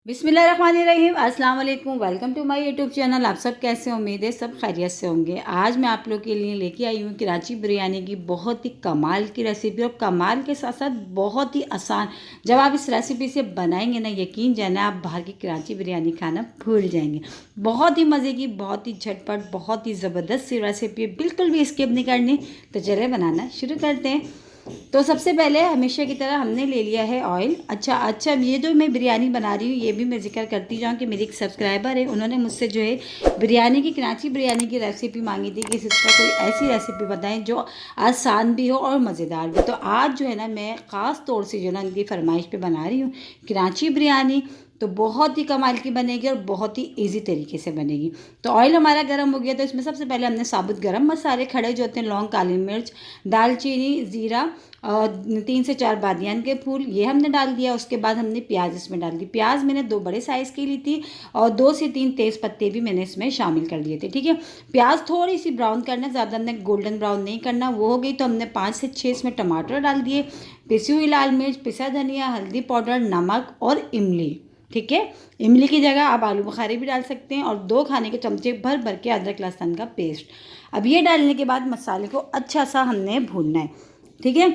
बिस्मिल्लाहिर्रहमानिर्रहीम। अस्सलाम वालेकुम। Welcome to my YouTube channel. आप सब कैसे, उम्मीद है सब खैरियत से होंगे। आज मैं आप लोग के लिए लेके आई हूँ कराची बिरयानी की बहुत ही कमाल की रेसिपी, और कमाल के साथ साथ बहुत ही आसान। जब आप इस रेसिपी से बनाएंगे ना, यकीन जाना आप बाहर की कराची बिरयानी खाना भूल जाएंगे। बहुत ही मज़े की, बहुत ही झटपट, बहुत ही ज़बरदस्त सी रेसिपी है, बिल्कुल भी स्किप नहीं करनी। तो चले बनाना शुरू करते हैं। तो सबसे पहले हमेशा की तरह हमने ले लिया है ऑयल। अच्छा ये जो मैं बिरयानी बना रही हूँ, ये भी मैं जिक्र करती जाऊँ कि मेरी एक सब्सक्राइबर है, उन्होंने मुझसे जो है बिरयानी की, कराची बिरयानी की रेसिपी मांगी थी कि सिस्टर कोई ऐसी रेसिपी बताएं जो आसान भी हो और मज़ेदार भी। तो आज जो है ना, मैं ख़ास तौर से जो है ना उनकी फरमाइश पे बना रही हूँ कराची बिरयानी। तो बहुत ही कमाल की बनेगी और बहुत ही इजी तरीके से बनेगी। तो ऑयल हमारा गर्म हो गया, तो इसमें सबसे पहले हमने साबुत गरम मसाले खड़े जो होते हैं, लौंग, काली मिर्च, दालचीनी, ज़ीरा और 3 से 4 बादियान के फूल, ये हमने डाल दिया। उसके बाद हमने प्याज इसमें डाल दी। प्याज मैंने 2 बड़े साइज़ की ली थी, और 2 से 3 तेज़ पत्ते भी मैंने इसमें शामिल कर दिए थे। ठीक है, प्याज थोड़ी सी ब्राउन करना, ज़्यादा हमने गोल्डन ब्राउन नहीं करना। वो हो गई तो हमने 5 से 6 इसमें टमाटर डाल दिए, पिसी हुई लाल मिर्च, पिसा धनिया, हल्दी पाउडर, नमक और इमली। ठीक है, इमली की जगह आप आलू बुखारे भी डाल सकते हैं, और 2 खाने के चमचे भर भर के अदरक लहसुन का पेस्ट। अब ये डालने के बाद मसाले को अच्छा सा हमने भूनना है। ठीक है,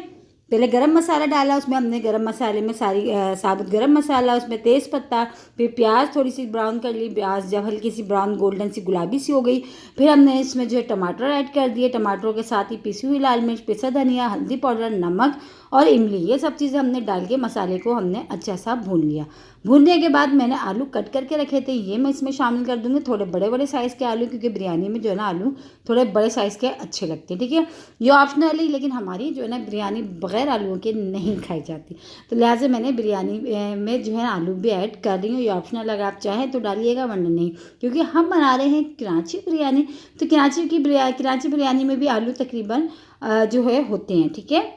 पहले गरम मसाला डाला, उसमें हमने गरम मसाले में साबुत गरम मसाला, उसमें तेज़ पत्ता, फिर प्याज थोड़ी सी ब्राउन कर ली। प्याज जब हल्की सी ब्राउन गोल्डन सी गुलाबी सी हो गई, फिर हमने इसमें जो है टमाटर ऐड कर दिए। टमाटरों के साथ ही पिसी हुई लाल मिर्च, पिसा धनिया, हल्दी पाउडर, नमक और इमली, ये सब चीज़ें हमने डाल के मसाले को हमने अच्छा सा भून लिया। भूनने के बाद मैंने आलू कट करके रखे थे, ये मैं इसमें शामिल कर दूँगी। थोड़े बड़े बड़े साइज़ के आलू, क्योंकि बिरयानी में जो है ना आलू थोड़े बड़े साइज़ के अच्छे लगते हैं। ठीक है, ये ऑप्शनल है, लेकिन हमारी जो है ना बिरयानी बग़ैर आलूओं के नहीं खाई जाती। तो लिहाजा मैंने बिरयानी में जो है आलू भी ऐड कर रही हूँ। ये ऑप्शनल, अगर आप चाहें तो डालिएगा, वरना नहीं, क्योंकि हम बना रहे हैं कराची बिरयानी। तो कराची बिरयानी में भी आलू तकरीबन जो है होते हैं। ठीक है,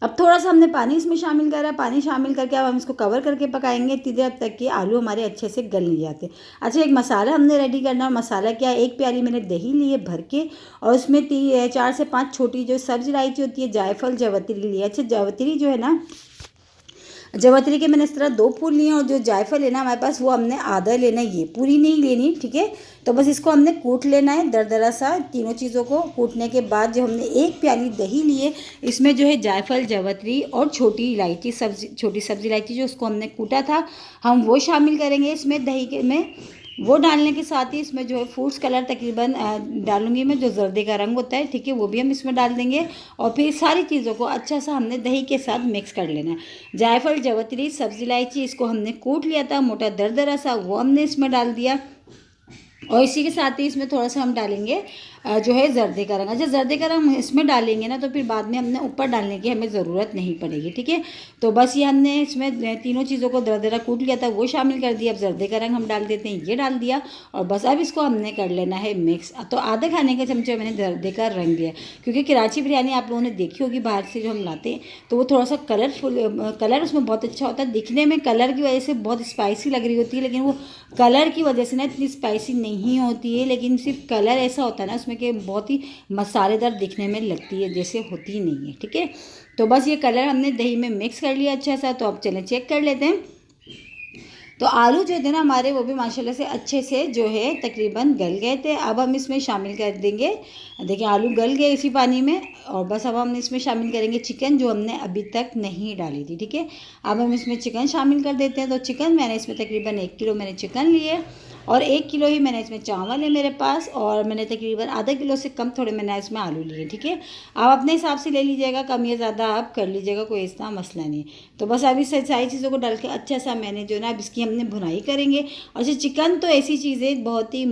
अब थोड़ा सा हमने पानी इसमें शामिल करा। पानी शामिल करके अब हम इसको कवर करके पकाएंगे इतनी देर तक कि आलू हमारे अच्छे से गल नहीं जाते। अच्छा, एक मसाला हमने रेडी करना है। मसाला क्या है, 1 प्याली मैंने दही ली है भर के, और उसमें 4 से 5 छोटी जो सब्ज़ इलायची होती है, जायफल, जावित्री ली है। अच्छा, जावित्री जो है ना, जवात्री के मैंने इस तरह 2 फूल लिए, और जो जायफल है ना हमारे पास, वो हमने आधा लेना है, ये पूरी नहीं लेनी। ठीक है, तो बस इसको हमने कूट लेना है दरदरा सा। तीनों चीज़ों को कूटने के बाद जो हमने 1 प्याली दही लिए, इसमें जो है जायफल, जावित्री और छोटी इलायची, छोटी सब्ज़ी इलायची जो उसको हमने कूटा था, हम वो शामिल करेंगे इसमें दही के में। वो डालने के साथ ही इसमें जो है फूड्स कलर तकरीबन डालूंगी मैं, जो जर्दे का रंग होता है। ठीक है, वो भी हम इसमें डाल देंगे, और फिर सारी चीज़ों को अच्छा सा हमने दही के साथ मिक्स कर लेना है। जायफल, जावित्री, सब्ज़ी इलायची, इसको हमने कूट लिया था मोटा दरदरा सा, वो हमने इसमें डाल दिया। और इसी के साथ ही इसमें थोड़ा सा हम डालेंगे जो है जर्दे का रंग। अच्छा, जर्दे का रंग इसमें डालेंगे ना, तो फिर बाद में हमने ऊपर डालने की हमें ज़रूरत नहीं पड़ेगी। ठीक है, तो बस ये हमने इसमें तीनों चीज़ों को दरदरा कूट लिया था, वो शामिल कर दिया। अब जर्दे का रंग हम डाल देते हैं, ये डाल दिया, और बस अब इसको हमने कर लेना है मिक्स। तो आधे खाने के चमचे मैंने जर्दे का रंग दिया, क्योंकि कराची बिरयानी आप लोगों ने देखी होगी बाहर से जो हम लाते हैं, तो वो थोड़ा सा कलरफुल, कलर उसमें बहुत अच्छा होता है दिखने में। कलर की वजह से बहुत स्पाइसी लग रही होती है, लेकिन वो कलर की वजह से ना इतनी स्पाइसी नहीं होती है, लेकिन सिर्फ कलर ऐसा होता है ना उसमें कि बहुत ही मसालेदार दिखने में लगती है, जैसे होती नहीं है। ठीक है, तो बस ये कलर हमने दही में मिक्स कर लिया अच्छा सा। तो अब चलें चेक कर लेते हैं। तो आलू जो थे ना हमारे, वो भी माशाल्लाह से अच्छे से जो है तकरीबन गल गए थे। अब हम इसमें शामिल कर देंगे, देखिए आलू गल गए इसी पानी में, और बस अब हम इसमें शामिल करेंगे चिकन, जो हमने अभी तक नहीं डाली थी। ठीक है, अब हम इसमें चिकन शामिल कर देते हैं। तो चिकन मैंने इसमें तकरीबन 1 किलो मैंने चिकन लिए, और 1 किलो ही मैंने इसमें चावल है मेरे पास, और मैंने तकरीबन आधा किलो से कम थोड़े मैंने इसमें आलू लिए। ठीक है, आप अपने हिसाब से ले लीजिएगा, कम या ज़्यादा आप कर लीजिएगा, कोई इतना मसला नहीं है। तो बस अभी सारी चीज़ों को डाल के अच्छा सा मैंने जो है ना, अब इसकी हमने भुनाई करेंगे। और जो चिकन तो ऐसी चीज़ है, बहुत ही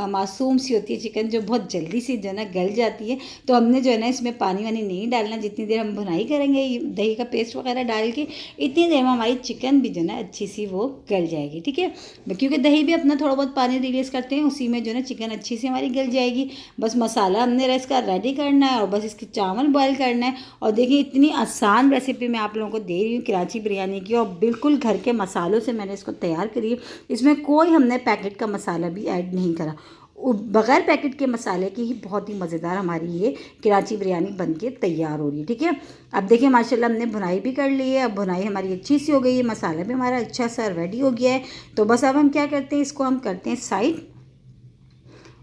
मासूम सी होती है चिकन, जो बहुत जल्दी से जो है ना गल जाती है। तो हमने जो है ना इसमें पानी वानी नहीं डालना, जितनी देर हम भुनाई करेंगे दही का पेस्ट वगैरह डाल के, इतनी देर में हमारी चिकन भी जो है ना अच्छी सी वो गल जाएगी। ठीक है, क्योंकि दही भी अपना थोड़ा बहुत पानी रिलीज़ करते हैं, उसी में जो है ना चिकन अच्छी से हमारी गल जाएगी। बस मसाला हमने रस का रेडी करना है, और बस इसके चावल बॉयल करना है। और देखिए, इतनी आसान रेसिपी मैं आप लोगों को दे रही हूँ कराची बिरयानी की, और बिल्कुल घर के मसालों से मैंने इसको तैयार करी है। इसमें कोई हमने पैकेट का मसाला भी ऐड नहीं करा। बग़ैर पैकेट के मसाले की ही बहुत ही मज़ेदार हमारी ये कराची बिरयानी बन के तैयार हो रही है। ठीक है, अब देखिए माशाल्लाह हमने भुनाई भी कर ली है। अब भुनाई हमारी अच्छी सी हो गई है, मसाला भी हमारा अच्छा सा रेडी हो गया है। तो बस अब हम क्या करते हैं, इसको हम करते हैं साइड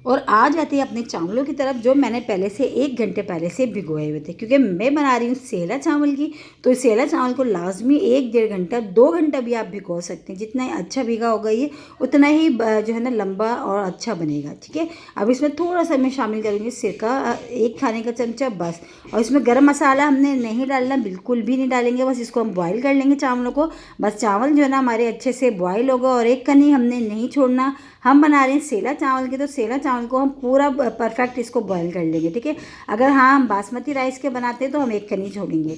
और आ जाते हैं अपने चावलों की तरफ, जो मैंने पहले से 1 घंटे पहले से भिगोए हुए थे। क्योंकि मैं बना रही हूँ सेला चावल की, तो इस सेला चावल को लाजमी 1-1.5 घंटा 2 घंटा भी आप भिगो सकते हैं। जितना ही अच्छा भिगा होगा ये उतना ही जो है ना लंबा और अच्छा बनेगा। ठीक है, अब इसमें थोड़ा सा मैं शामिल करूँगी सिरका, 1 खाने का चमचा बस। और इसमें गरम मसाला हमने नहीं डालना, बिल्कुल भी नहीं डालेंगे। बस इसको हम बॉयल कर लेंगे चावलों को। बस चावल जो है ना हमारे अच्छे से बॉयल होगा और एक कनी हमने नहीं छोड़ना। हम बना रहे हैं सेला चावल के, तो सेला चावल को हम पूरा परफेक्ट इसको बॉयल कर लेंगे। ठीक है, अगर हाँ हम बासमती राइस के बनाते हैं तो हम एक कनी छोड़ेंगे।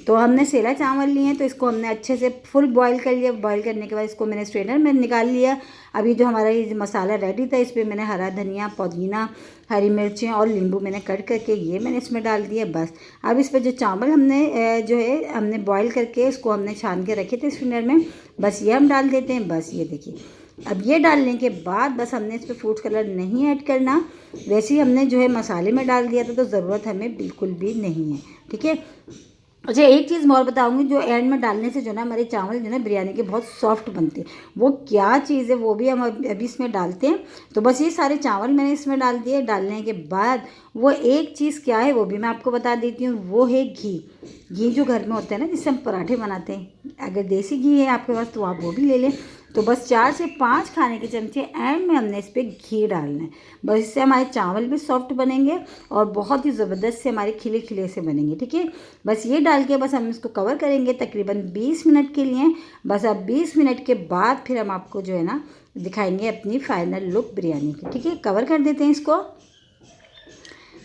तो हमने सेला चावल लिए हैं, तो इसको हमने अच्छे से फुल बॉयल कर लिया। बॉयल करने के बाद इसको मैंने स्ट्रेनर में निकाल लिया। अभी जो हमारा ये मसाला रेडी था, इस पर मैंने हरा धनिया, पुदीना, हरी मिर्चें और नींबू मैंने कट करके ये मैंने इसमें डाल दिया। बस अब इस पर जो चावल हमने जो है हमने बॉयल करके इसको हमने छान के रखे थे स्ट्रेनर में, बस ये हम डाल देते हैं। बस ये देखिए, अब ये डालने के बाद बस हमने इस पर फूड कलर नहीं ऐड करना, वैसे ही हमने जो है मसाले में डाल दिया था, तो ज़रूरत हमें बिल्कुल भी नहीं है। ठीक है, अच्छा एक चीज़ मैं और बताऊँगी, जो एंड में डालने से जो ना हमारे चावल जो ना बिरयानी के बहुत सॉफ्ट बनते हैं, वो क्या चीज़ है वो भी हम अभी इसमें डालते हैं। तो बस ये सारे चावल मैंने इसमें डाल दिए। डालने के बाद वो एक चीज़ क्या है वो भी मैं आपको बता देती हूँ, वो है घी। घी जो घर में होता है ना, जिससे हम पराठे बनाते हैं, अगर देसी घी है आपके पास तो आप वो भी ले लें। तो बस 4 से 5 खाने के चमचे एंड में हमने इस पर घी डालना है। बस इससे हमारे चावल भी सॉफ्ट बनेंगे और बहुत ही ज़बरदस्त से हमारे खिले खिले से बनेंगे। ठीक है, बस ये डाल के बस हम इसको कवर करेंगे तकरीबन 20 मिनट के लिए। बस अब 20 मिनट के बाद फिर हम आपको जो है ना दिखाएंगे अपनी फाइनल लुक बिरयानी की। ठीक है, कवर कर देते हैं इसको।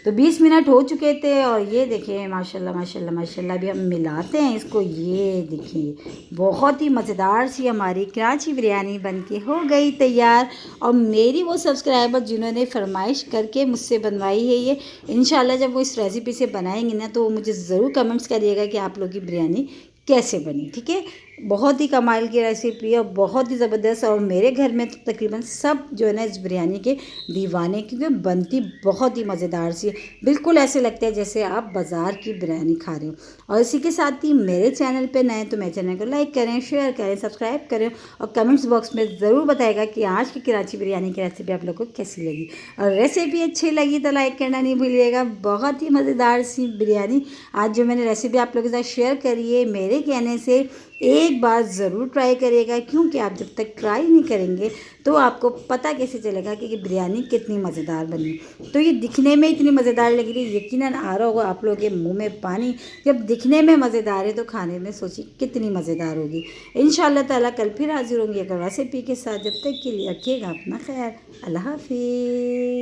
तो 20 मिनट हो चुके थे और ये देखिए माशाल्लाह माशाल्लाह माशाल्लाह अभी हम मिलाते हैं इसको। ये देखिए बहुत ही मज़ेदार सी हमारी कराची बिरयानी बनके हो गई तैयार। और मेरी वो सब्सक्राइबर जिन्होंने फरमाइश करके मुझसे बनवाई है ये, इंशाल्लाह जब वो इस रेसिपी से बनाएंगे ना तो वो मुझे ज़रूर कमेंट्स करिएगा कि आप लोग की बिरयानी कैसे बनी। ठीक है, बहुत ही कमाल की रेसिपी है, बहुत ही ज़बरदस्त। और मेरे घर में तो तकरीबन सब जो है ना इस बिरयानी के दीवाने, क्योंकि बनती बहुत ही मज़ेदार सी है। बिल्कुल ऐसे लगता है जैसे आप बाज़ार की बिरयानी खा रहे हो। और इसी के साथ ही मेरे चैनल पे नए तो मेरे चैनल को लाइक करें, शेयर करें, सब्सक्राइब करें और कमेंट्स बॉक्स में ज़रूर बताएगा कि आज की कराची बिरयानी की रेसिपी आप लोग को कैसी लगी। और रेसिपी अच्छी लगी तो लाइक करना नहीं भूलिएगा। बहुत ही मज़ेदार सी बिरयानी आज जो मैंने रेसिपी आप लोगों के साथ शेयर करी है, मेरे कहने से एक बार ज़रूर ट्राई करिएगा। क्योंकि आप जब तक ट्राई नहीं करेंगे तो आपको पता कैसे चलेगा कि बिरयानी कितनी मज़ेदार बनी। तो ये दिखने में इतनी मज़ेदार लग रही है, यकीनन आ रहा होगा आप लोगों के मुंह में पानी। जब दिखने में मज़ेदार है तो खाने में सोचिए कितनी मज़ेदार होगी। इंशाअल्लाह ताला कल फिर हाजिर होंगी एक रेसिपी के साथ। जब तक के लिए रखिएगा अपना ख्याल। अल्लाह हाफिज़।